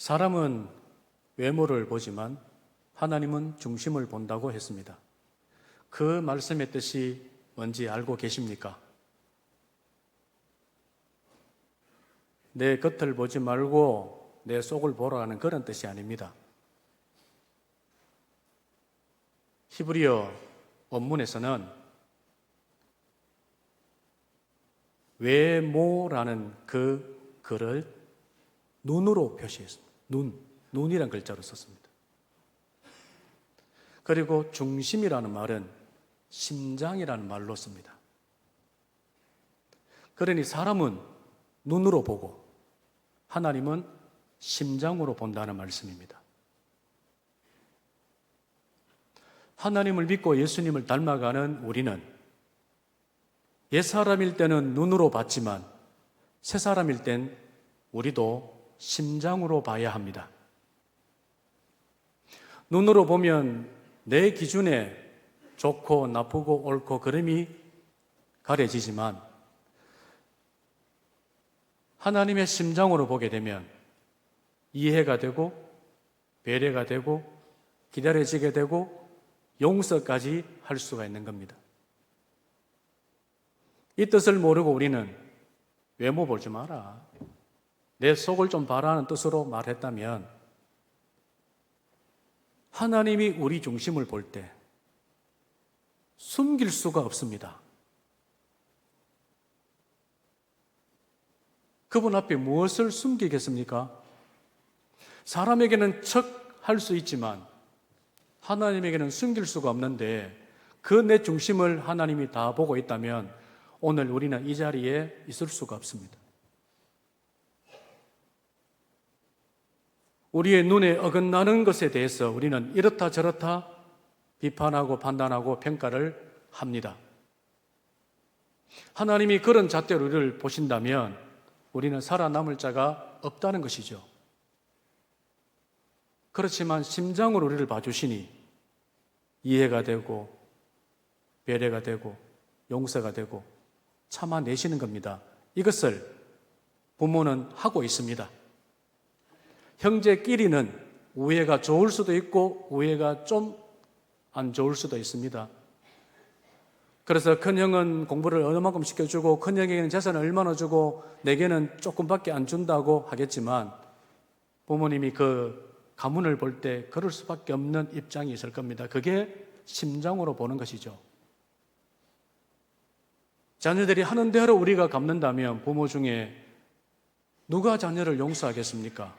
사람은 외모를 보지만 하나님은 중심을 본다고 했습니다. 그 말씀의 뜻이 뭔지 알고 계십니까? 내 겉을 보지 말고 내 속을 보라는 그런 뜻이 아닙니다. 히브리어 원문에서는 외모라는 그 글을 눈으로 표시했습니다. 눈이란 글자로 썼습니다. 그리고 중심이라는 말은 심장이라는 말로 씁니다. 그러니 사람은 눈으로 보고 하나님은 심장으로 본다는 말씀입니다. 하나님을 믿고 예수님을 닮아가는 우리는 옛사람일 때는 눈으로 봤지만 새사람일 땐 우리도 심장으로 봐야 합니다. 눈으로 보면 내 기준에 좋고 나쁘고 옳고 그름이 가려지지만 하나님의 심장으로 보게 되면 이해가 되고 배려가 되고 기다려지게 되고 용서까지 할 수가 있는 겁니다. 이 뜻을 모르고 우리는 외모 보지 마라, 내 속을 좀 봐라는 뜻으로 말했다면 하나님이 우리 중심을 볼 때 숨길 수가 없습니다. 그분 앞에 무엇을 숨기겠습니까? 사람에게는 척할 수 있지만 하나님에게는 숨길 수가 없는데 그 내 중심을 하나님이 다 보고 있다면 오늘 우리는 이 자리에 있을 수가 없습니다. 우리의 눈에 어긋나는 것에 대해서 우리는 이렇다 저렇다 비판하고 판단하고 평가를 합니다. 하나님이 그런 잣대로 우리를 보신다면 우리는 살아남을 자가 없다는 것이죠. 그렇지만 심장으로 우리를 봐주시니 이해가 되고 배려가 되고 용서가 되고 참아내시는 겁니다. 이것을 부모는 하고 있습니다. 형제끼리는 우애가 좋을 수도 있고 우애가 좀 안 좋을 수도 있습니다. 그래서 큰형은 공부를 얼마만큼 시켜주고 큰형에게는 재산을 얼마나 주고 내게는 조금밖에 안 준다고 하겠지만 부모님이 그 가문을 볼 때 그럴 수밖에 없는 입장이 있을 겁니다. 그게 심장으로 보는 것이죠. 자녀들이 하는 대로 우리가 갚는다면 부모 중에 누가 자녀를 용서하겠습니까?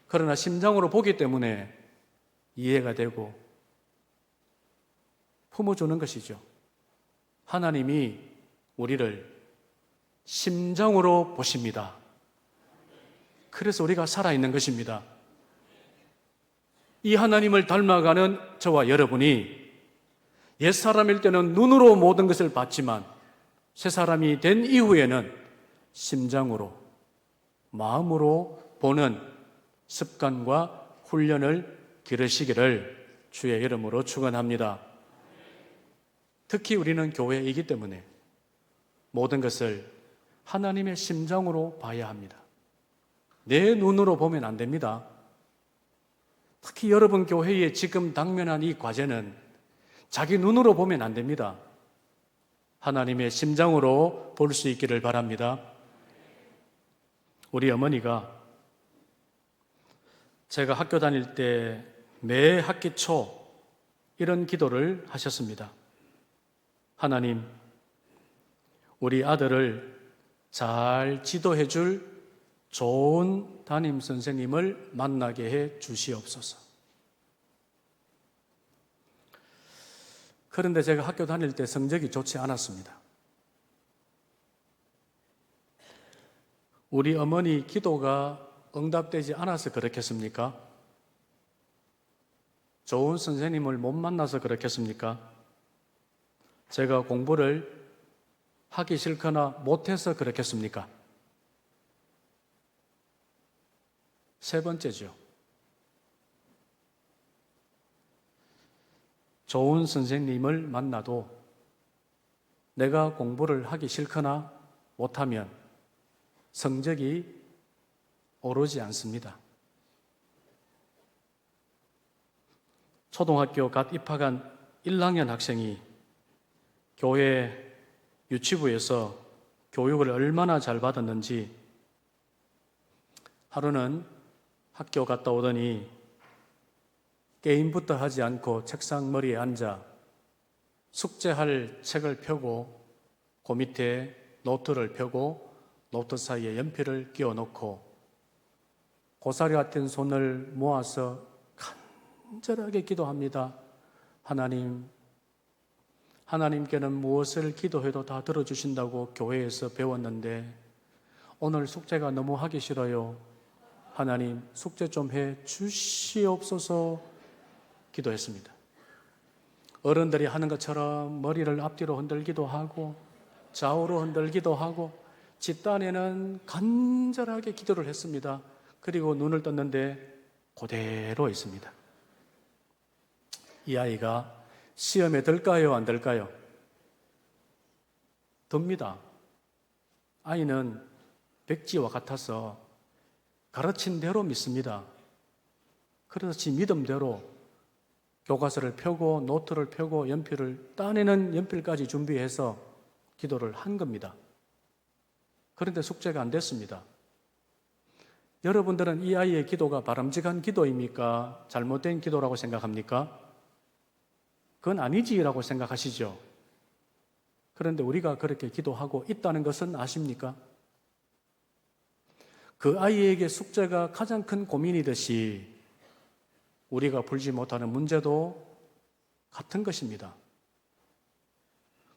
그러나 심장으로 보기 때문에 이해가 되고 품어주는 것이죠. 하나님이 우리를 심장으로 보십니다. 그래서 우리가 살아있는 것입니다. 이 하나님을 닮아가는 저와 여러분이 옛사람일 때는 눈으로 모든 것을 봤지만 새사람이 된 이후에는 심장으로, 마음으로 보는 습관과 훈련을 기르시기를 주의 이름으로 축원합니다. 특히 우리는 교회이기 때문에 모든 것을 하나님의 심장으로 봐야 합니다. 내 눈으로 보면 안 됩니다. 특히 여러분 교회에 지금 당면한 이 과제는 자기 눈으로 보면 안 됩니다. 하나님의 심장으로 볼 수 있기를 바랍니다. 우리 어머니가 제가 학교 다닐 때 매 학기 초 이런 기도를 하셨습니다. 하나님, 우리 아들을 잘 지도해 줄 좋은 담임 선생님을 만나게 해 주시옵소서. 그런데 제가 학교 다닐 때 성적이 좋지 않았습니다. 우리 어머니 기도가 응답되지 않아서 그렇겠습니까? 좋은 선생님을 못 만나서 그렇겠습니까? 제가 공부를 하기 싫거나 못해서 그렇겠습니까? 세 번째죠. 좋은 선생님을 만나도 내가 공부를 하기 싫거나 못하면 성적이 오르지 않습니다. 초등학교 갓 입학한 1학년 학생이 교회 유치부에서 교육을 얼마나 잘 받았는지 하루는 학교 갔다 오더니 게임부터 하지 않고 책상 머리에 앉아 숙제할 책을 펴고 그 밑에 노트를 펴고 노트 사이에 연필을 끼워 놓고 고사리 같은 손을 모아서 간절하게 기도합니다. 하나님께는 무엇을 기도해도 다 들어주신다고 교회에서 배웠는데 오늘 숙제가 너무 하기 싫어요. 하나님, 숙제 좀 해 주시옵소서 기도했습니다. 어른들이 하는 것처럼 머리를 앞뒤로 흔들기도 하고 좌우로 흔들기도 하고 집단에는 간절하게 기도를 했습니다. 그리고 눈을 떴는데 그대로 있습니다. 이 아이가 시험에 들까요? 안 들까요? 듭니다. 아이는 백지와 같아서 가르친 대로 믿습니다. 그래서 지 믿음대로 교과서를 펴고 노트를 펴고 연필을 따내는 연필까지 준비해서 기도를 한 겁니다. 그런데 숙제가 안 됐습니다. 여러분들은 이 아이의 기도가 바람직한 기도입니까? 잘못된 기도라고 생각합니까? 그건 아니지라고 생각하시죠? 그런데 우리가 그렇게 기도하고 있다는 것은 아십니까? 그 아이에게 숙제가 가장 큰 고민이듯이 우리가 풀지 못하는 문제도 같은 것입니다.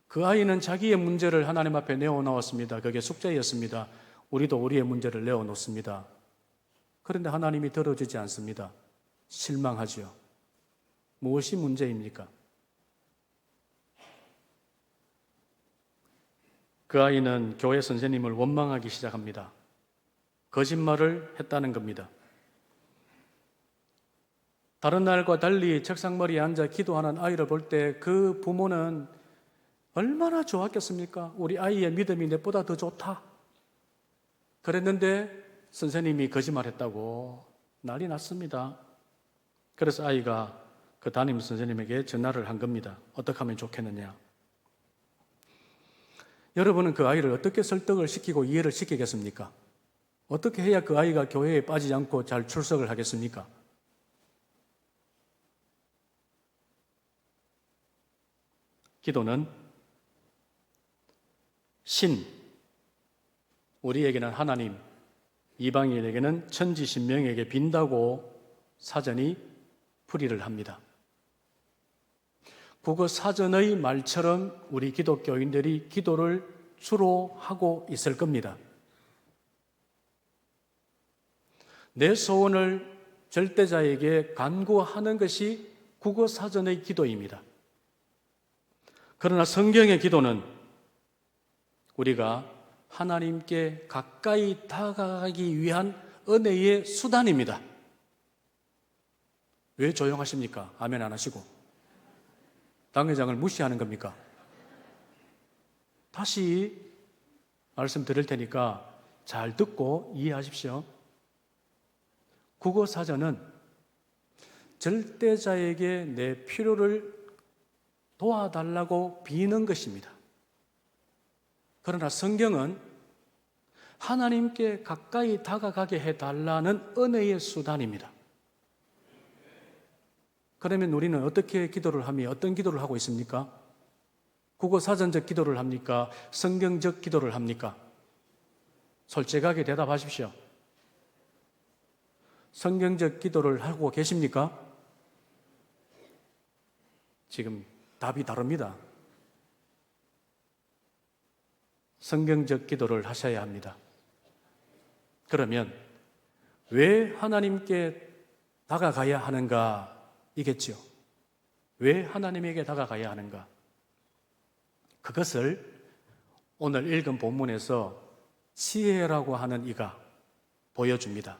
그 아이는 자기의 문제를 하나님 앞에 내어놓았습니다. 그게 숙제였습니다. 우리도 우리의 문제를 내어놓습니다. 그런데 하나님이 들어주지 않습니다. 실망하죠. 무엇이 문제입니까? 그 아이는 교회 선생님을 원망하기 시작합니다. 거짓말을 했다는 겁니다. 다른 날과 달리 책상머리에 앉아 기도하는 아이를 볼 때 그 부모는 얼마나 좋았겠습니까? 우리 아이의 믿음이 내보다 더 좋다. 그랬는데 선생님이 거짓말했다고 난리 났습니다. 그래서 아이가 그 담임 선생님에게 전화를 한 겁니다. 어떻게 하면 좋겠느냐? 여러분은 그 아이를 어떻게 설득을 시키고 이해를 시키겠습니까? 어떻게 해야 그 아이가 교회에 빠지지 않고 잘 출석을 하겠습니까? 기도는 신, 우리에게는 하나님, 이방인에게는 천지신명에게 빈다고 사전이 풀이를 합니다. 국어 사전의 말처럼 우리 기독교인들이 기도를 주로 하고 있을 겁니다. 내 소원을 절대자에게 간구하는 것이 국어 사전의 기도입니다. 그러나 성경의 기도는 우리가 하나님께 가까이 다가가기 위한 은혜의 수단입니다. 왜 조용하십니까? 아멘 안 하시고. 당회장을 무시하는 겁니까? 다시 말씀드릴 테니까 잘 듣고 이해하십시오. 국어사전은 절대자에게 내 필요를 도와달라고 비는 것입니다. 그러나 성경은 하나님께 가까이 다가가게 해달라는 은혜의 수단입니다. 그러면 우리는 어떻게 기도를 하며 어떤 기도를 하고 있습니까? 국어사전적 기도를 합니까? 성경적 기도를 합니까? 솔직하게 대답하십시오. 성경적 기도를 하고 계십니까? 지금 답이 다릅니다. 성경적 기도를 하셔야 합니다. 그러면 왜 하나님께 다가가야 하는가? 이겠죠. 왜 하나님에게 다가가야 하는가? 그것을 오늘 읽은 본문에서 지혜라고 하는 이가 보여줍니다.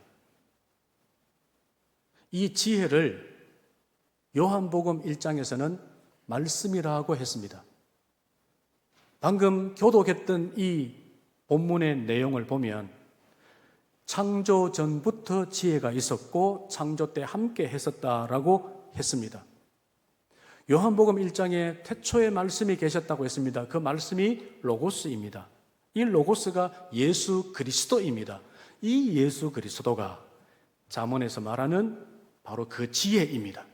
이 지혜를 요한복음 1장에서는 말씀이라고 했습니다. 방금 교독했던 이 본문의 내용을 보면 창조 전부터 지혜가 있었고 창조 때 함께 했었다라고 했습니다. 요한복음 1장에 태초에 말씀이 계셨다고 했습니다. 그 말씀이 로고스입니다. 이 로고스가 예수 그리스도입니다. 이 예수 그리스도가 잠언에서 말하는 바로 그 지혜입니다.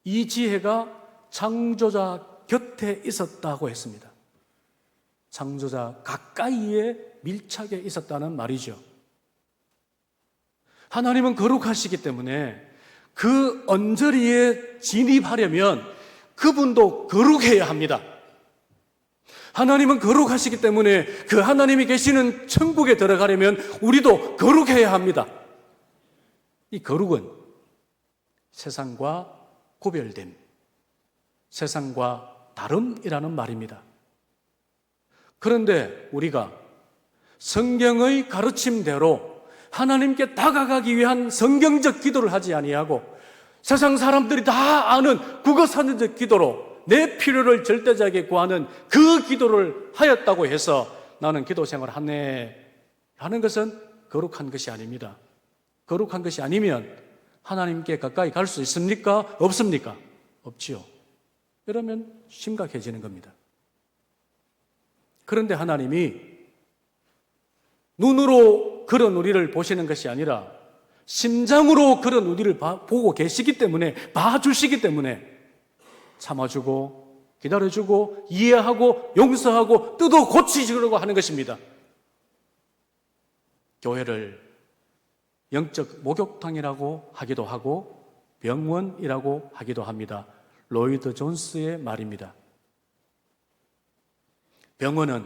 이 지혜가 창조자 곁에 있었다고 했습니다. 창조자 가까이에 밀착해 있었다는 말이죠. 하나님은 거룩하시기 때문에 그 언저리에 진입하려면 그분도 거룩해야 합니다. 하나님은 거룩하시기 때문에 그 하나님이 계시는 천국에 들어가려면 우리도 거룩해야 합니다. 이 거룩은 세상과 구별됨, 세상과 다름이라는 말입니다. 그런데 우리가 성경의 가르침대로 하나님께 다가가기 위한 성경적 기도를 하지 아니하고 세상 사람들이 다 아는 국어사전적 기도로 내 필요를 절대자에게 구하는 그 기도를 하였다고 해서 나는 기도 생활을 하네 하는 것은 거룩한 것이 아닙니다. 거룩한 것이 아니면 하나님께 가까이 갈 수 있습니까? 없습니까? 없지요. 그러면 심각해지는 겁니다. 그런데 하나님이 눈으로 그런 우리를 보시는 것이 아니라 심장으로 그런 우리를 보고 계시기 때문에, 봐주시기 때문에 참아주고 기다려주고 이해하고 용서하고 뜯어 고치시려고 하는 것입니다. 교회를 영적 목욕탕이라고 하기도 하고 병원이라고 하기도 합니다. 로이드 존스의 말입니다. 병원은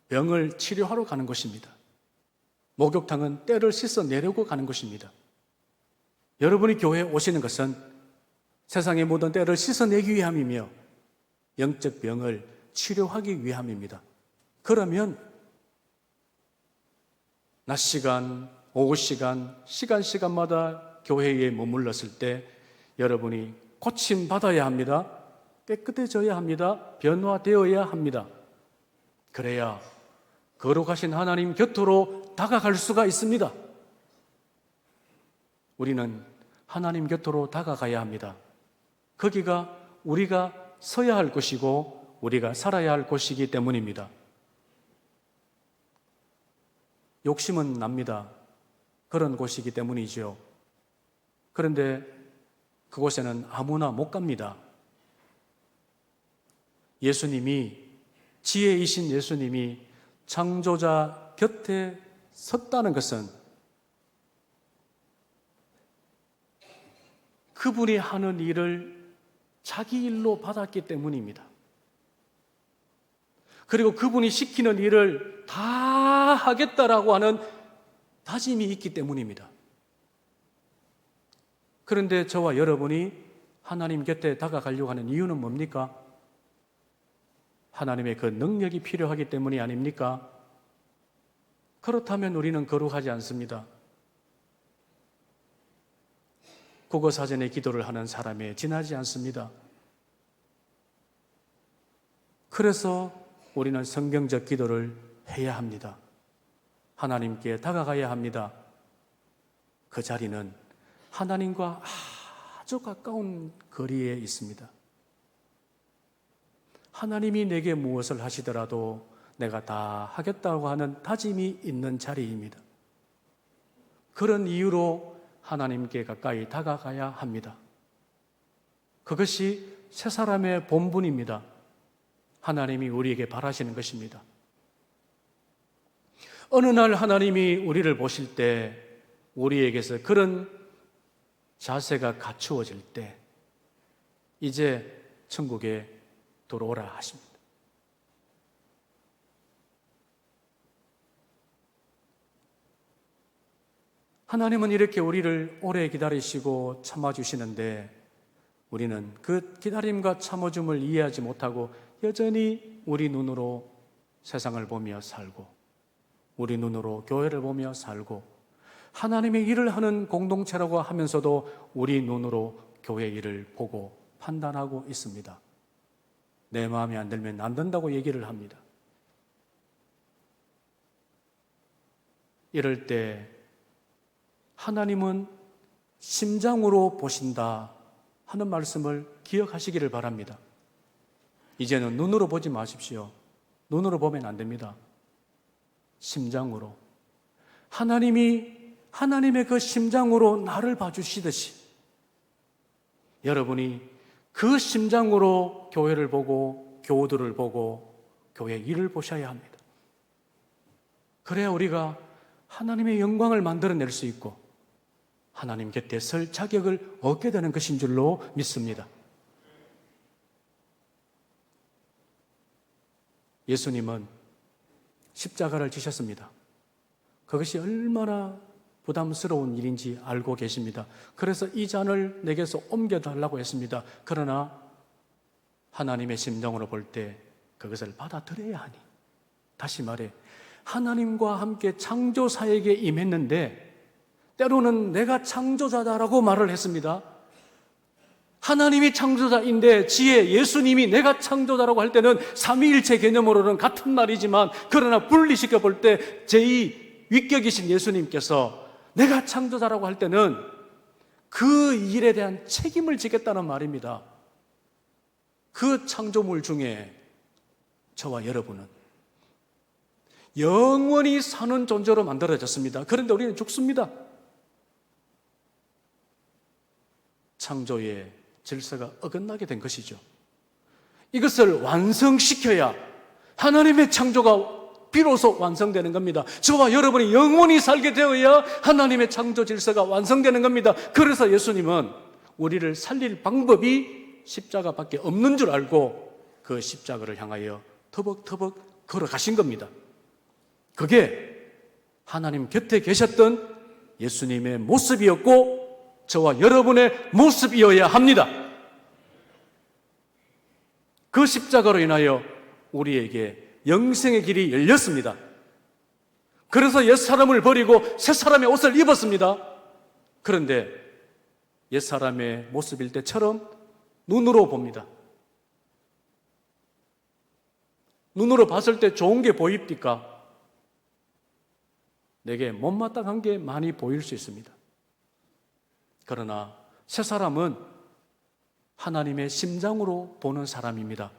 병을 치료하러 가는 곳입니다. 목욕탕은 때를 씻어내려고 가는 곳입니다. 여러분이 교회에 오시는 것은 세상의 모든 때를 씻어내기 위함이며 영적 병을 치료하기 위함입니다. 그러면 낮 시간, 오후 시간, 시간마다 교회에 머물렀을 때 여러분이 고침받아야 합니다. 깨끗해져야 합니다. 변화되어야 합니다. 그래야 거룩하신 하나님 곁으로 다가갈 수가 있습니다. 우리는 하나님 곁으로 다가가야 합니다. 거기가 우리가 서야 할 곳이고 우리가 살아야 할 곳이기 때문입니다. 욕심은 납니다. 그런 곳이기 때문이죠. 그런데 그곳에는 아무나 못 갑니다. 예수님이, 지혜이신 예수님이 창조자 곁에 섰다는 것은 그분이 하는 일을 자기 일로 받았기 때문입니다. 그리고 그분이 시키는 일을 다 하겠다라고 하는 다짐이 있기 때문입니다. 그런데 저와 여러분이 하나님 곁에 다가가려고 하는 이유는 뭡니까? 하나님의 그 능력이 필요하기 때문이 아닙니까? 그렇다면 우리는 거룩하지 않습니다. 국어사전의 기도를 하는 사람에 지나지 않습니다. 그래서 우리는 성경적 기도를 해야 합니다. 하나님께 다가가야 합니다. 그 자리는 하나님과 아주 가까운 거리에 있습니다. 하나님이 내게 무엇을 하시더라도 내가 다 하겠다고 하는 다짐이 있는 자리입니다. 그런 이유로 하나님께 가까이 다가가야 합니다. 그것이 새 사람의 본분입니다. 하나님이 우리에게 바라시는 것입니다. 어느 날 하나님이 우리를 보실 때 우리에게서 그런 자세가 갖추어질 때 이제 천국에 들어오라 하십니다. 하나님은 이렇게 우리를 오래 기다리시고 참아주시는데 우리는 그 기다림과 참아줌을 이해하지 못하고 여전히 우리 눈으로 세상을 보며 살고 우리 눈으로 교회를 보며 살고 하나님의 일을 하는 공동체라고 하면서도 우리 눈으로 교회 일을 보고 판단하고 있습니다. 내 마음에 안 들면 안 된다고 얘기를 합니다. 이럴 때 하나님은 심장으로 보신다 하는 말씀을 기억하시기를 바랍니다. 이제는 눈으로 보지 마십시오. 눈으로 보면 안 됩니다. 심장으로. 하나님이 하나님의 그 심장으로 나를 봐주시듯이 여러분이 그 심장으로 교회를 보고 교우들을 보고 교회 일을 보셔야 합니다. 그래야 우리가 하나님의 영광을 만들어낼 수 있고 하나님 곁에 설 자격을 얻게 되는 것인 줄로 믿습니다. 예수님은 십자가를 지셨습니다. 그것이 얼마나 부담스러운 일인지 알고 계십니다. 그래서 이 잔을 내게서 옮겨달라고 했습니다. 그러나 하나님의 심정으로 볼 때 그것을 받아들여야 하니, 다시 말해 하나님과 함께 창조사에게 임했는데 때로는 내가 창조자다라고 말을 했습니다. 하나님이 창조자인데 지혜 예수님이 내가 창조자라고 할 때는 삼위일체 개념으로는 같은 말이지만 그러나 분리시켜 볼 때 제2위격이신 예수님께서 내가 창조자라고 할 때는 그 일에 대한 책임을 지겠다는 말입니다. 그 창조물 중에 저와 여러분은 영원히 사는 존재로 만들어졌습니다. 그런데 우리는 죽습니다. 창조의 질서가 어긋나게 된 것이죠. 이것을 완성시켜야 하나님의 창조가 비로소 완성되는 겁니다. 저와 여러분이 영원히 살게 되어야 하나님의 창조 질서가 완성되는 겁니다. 그래서 예수님은 우리를 살릴 방법이 십자가밖에 없는 줄 알고 그 십자가를 향하여 터벅터벅 걸어가신 겁니다. 그게 하나님 곁에 계셨던 예수님의 모습이었고 저와 여러분의 모습이어야 합니다. 그 십자가로 인하여 우리에게 영생의 길이 열렸습니다. 그래서 옛사람을 버리고 새사람의 옷을 입었습니다. 그런데 옛사람의 모습일 때처럼 눈으로 봅니다. 눈으로 봤을 때 좋은 게 보입니까? 내게 못마땅한 게 많이 보일 수 있습니다. 그러나 새사람은 하나님의 심장으로 보는 사람입니다.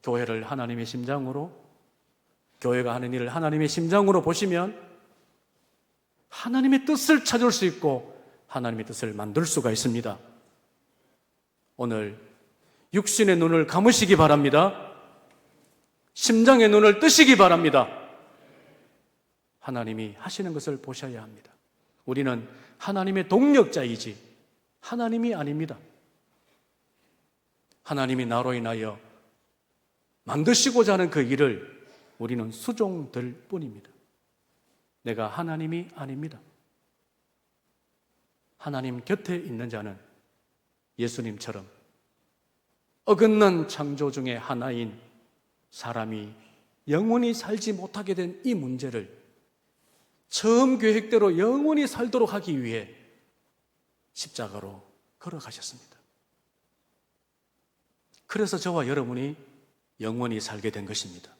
교회를 하나님의 심장으로, 교회가 하는 일을 하나님의 심장으로 보시면 하나님의 뜻을 찾을 수 있고 하나님의 뜻을 만들 수가 있습니다. 오늘 육신의 눈을 감으시기 바랍니다. 심장의 눈을 뜨시기 바랍니다. 하나님이 하시는 것을 보셔야 합니다. 우리는 하나님의 동력자이지 하나님이 아닙니다. 하나님이 나로 인하여 만드시고자 하는 그 일을 우리는 수종들 뿐입니다. 내가 하나님이 아닙니다. 하나님 곁에 있는 자는 예수님처럼 어긋난 창조 중에 하나인 사람이 영원히 살지 못하게 된 이 문제를 처음 계획대로 영원히 살도록 하기 위해 십자가로 걸어가셨습니다. 그래서 저와 여러분이 영원히 살게 된 것입니다.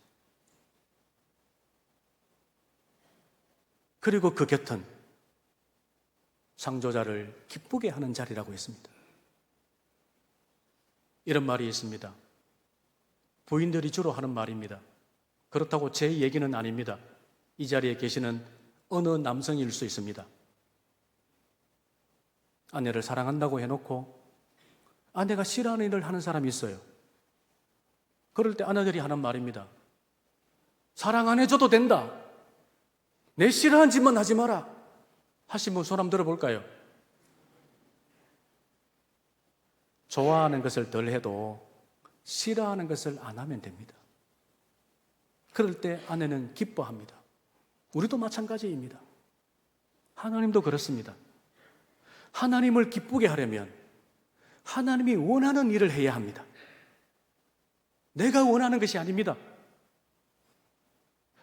그리고 그 곁은 창조자를 기쁘게 하는 자리라고 했습니다. 이런 말이 있습니다. 부인들이 주로 하는 말입니다. 그렇다고 제 얘기는 아닙니다. 이 자리에 계시는 어느 남성일 수 있습니다. 아내를 사랑한다고 해놓고 아내가 싫어하는 일을 하는 사람이 있어요. 그럴 때 아내들이 하는 말입니다. 사랑 안 해줘도 된다. 내 싫어하는 짓만 하지 마라. 하신 분 손 한번 들어볼까요? 좋아하는 것을 덜 해도 싫어하는 것을 안 하면 됩니다. 그럴 때 아내는 기뻐합니다. 우리도 마찬가지입니다. 하나님도 그렇습니다. 하나님을 기쁘게 하려면 하나님이 원하는 일을 해야 합니다. 내가 원하는 것이 아닙니다.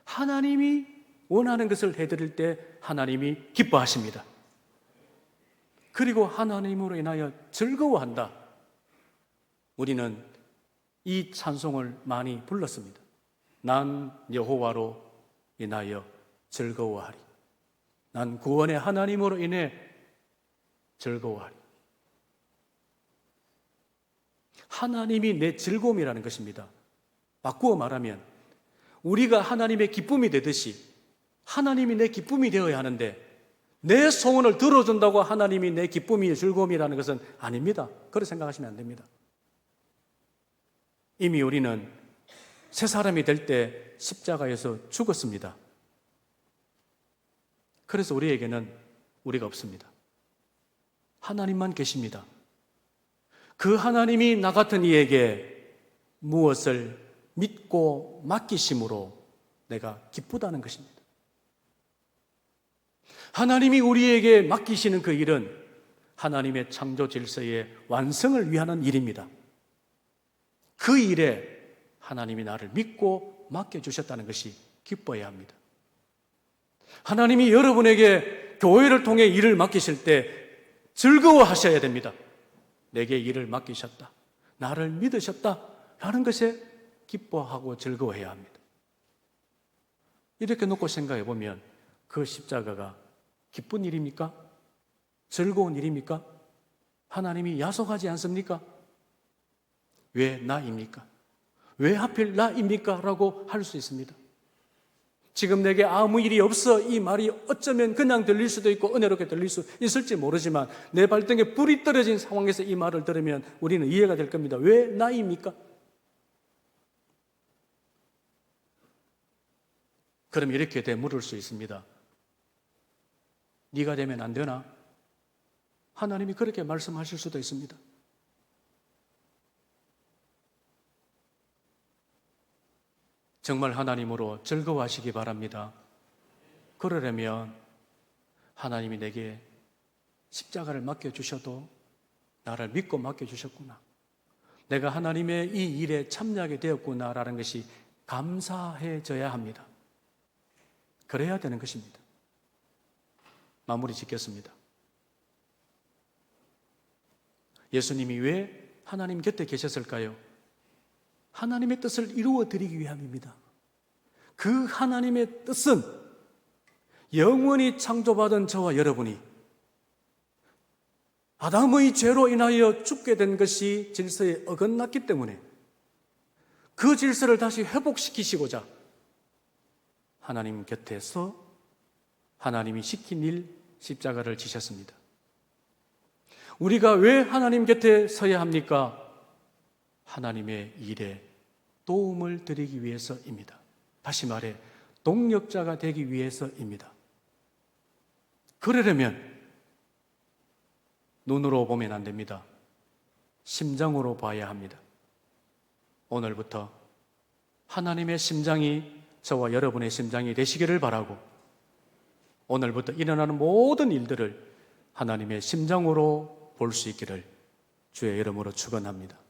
하나님이 원하는 것을 해드릴 때 하나님이 기뻐하십니다. 그리고 하나님으로 인하여 즐거워한다. 우리는 이 찬송을 많이 불렀습니다. 난 여호와로 인하여 즐거워하리. 난 구원의 하나님으로 인해 즐거워하리. 하나님이 내 즐거움이라는 것입니다. 바꾸어 말하면 우리가 하나님의 기쁨이 되듯이 하나님이 내 기쁨이 되어야 하는데 내 소원을 들어준다고 하나님이 내 기쁨이 즐거움이라는 것은 아닙니다. 그렇게 생각하시면 안 됩니다. 이미 우리는 새 사람이 될 때 십자가에서 죽었습니다. 그래서 우리에게는 우리가 없습니다. 하나님만 계십니다. 그 하나님이 나 같은 이에게 무엇을 믿고 맡기심으로 내가 기쁘다는 것입니다. 하나님이 우리에게 맡기시는 그 일은 하나님의 창조 질서의 완성을 위한 일입니다. 그 일에 하나님이 나를 믿고 맡겨주셨다는 것이 기뻐야 합니다. 하나님이 여러분에게 교회를 통해 일을 맡기실 때 즐거워하셔야 됩니다. 내게 일을 맡기셨다, 나를 믿으셨다 하는 것에 기뻐하고 즐거워해야 합니다. 이렇게 놓고 생각해 보면 그 십자가가 기쁜 일입니까? 즐거운 일입니까? 하나님이 야속하지 않습니까? 왜 나입니까? 왜 하필 나입니까? 라고 할 수 있습니다. 지금 내게 아무 일이 없어, 이 말이 어쩌면 그냥 들릴 수도 있고 은혜롭게 들릴 수 있을지 모르지만 내 발등에 불이 떨어진 상황에서 이 말을 들으면 우리는 이해가 될 겁니다. 왜 나입니까? 그럼 이렇게 되물을 수 있습니다. 네가 되면 안 되나? 하나님이 그렇게 말씀하실 수도 있습니다. 정말 하나님으로 즐거워하시기 바랍니다. 그러려면 하나님이 내게 십자가를 맡겨주셔도 나를 믿고 맡겨주셨구나, 내가 하나님의 이 일에 참여하게 되었구나라는 것이 감사해져야 합니다. 그래야 되는 것입니다. 마무리 짓겠습니다. 예수님이 왜 하나님 곁에 계셨을까요? 하나님의 뜻을 이루어 드리기 위함입니다. 그 하나님의 뜻은 영원히 창조받은 저와 여러분이 아담의 죄로 인하여 죽게 된 것이 질서에 어긋났기 때문에 그 질서를 다시 회복시키시고자 하나님 곁에서 하나님이 시킨 일, 십자가를 지셨습니다. 우리가 왜 하나님 곁에 서야 합니까? 하나님의 일에 도움을 드리기 위해서입니다. 다시 말해 동력자가 되기 위해서입니다. 그러려면 눈으로 보면 안 됩니다. 심장으로 봐야 합니다. 오늘부터 하나님의 심장이 저와 여러분의 심장이 되시기를 바라고, 오늘부터 일어나는 모든 일들을 하나님의 심장으로 볼 수 있기를 주의 이름으로 축원합니다.